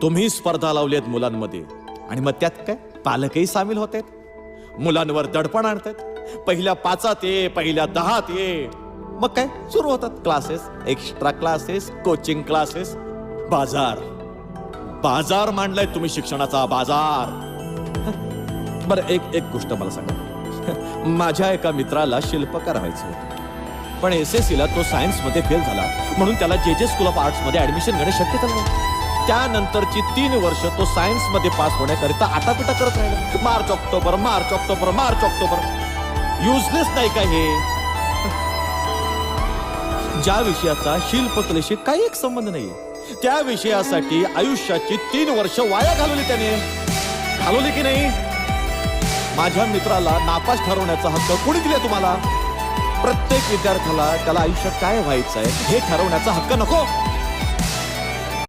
तुम्ही स्पर्धा लावल्यात मुलांमध्ये आणि मग त्यात काय पालकही सामील होत आहेत, मुलांवर दडपण आणतात. पहिल्या 5त ये, पहिल्या 10त ये, मग काय सुरू होतात classes, extra classes, coaching classes. बाजार मांडलाय तुम्ही, शिक्षणाचा बाजार. बरं एक गोष्ट मला सांगा. माझ्या एका मित्राला शिल्पकार व्हायचं होतं, पण SSC ला तो सायन्स मध्ये फेल झाला, म्हणून त्याला JJ स्कूल ऑफ आर्ट्स मध्ये ऍडमिशन घेणे शक्य झालं नाही. त्यानंतरची 3 वर्ष तो सायन्स मध्ये पास होण्याकरिता आटापिटा करत राहिला. मार्च ऑक्टोबर. युजलेस नाही का हे? ज्या विषयाचा शिल्पकलेशी काही एक संबंध नाहीये, त्या विषयासाठी आयुष्याची 3 वर्ष वाया घालवली त्याने. घालवली की नाही? माझ्या मित्राला नापास ठरवण्याचा हक्क कोणी दिला तुम्हाला? प्रत्येक विद्यार्थ्याला त्याला आयुष्यात काय व्हायचंय हे ठरवण्याचा हक्क नको?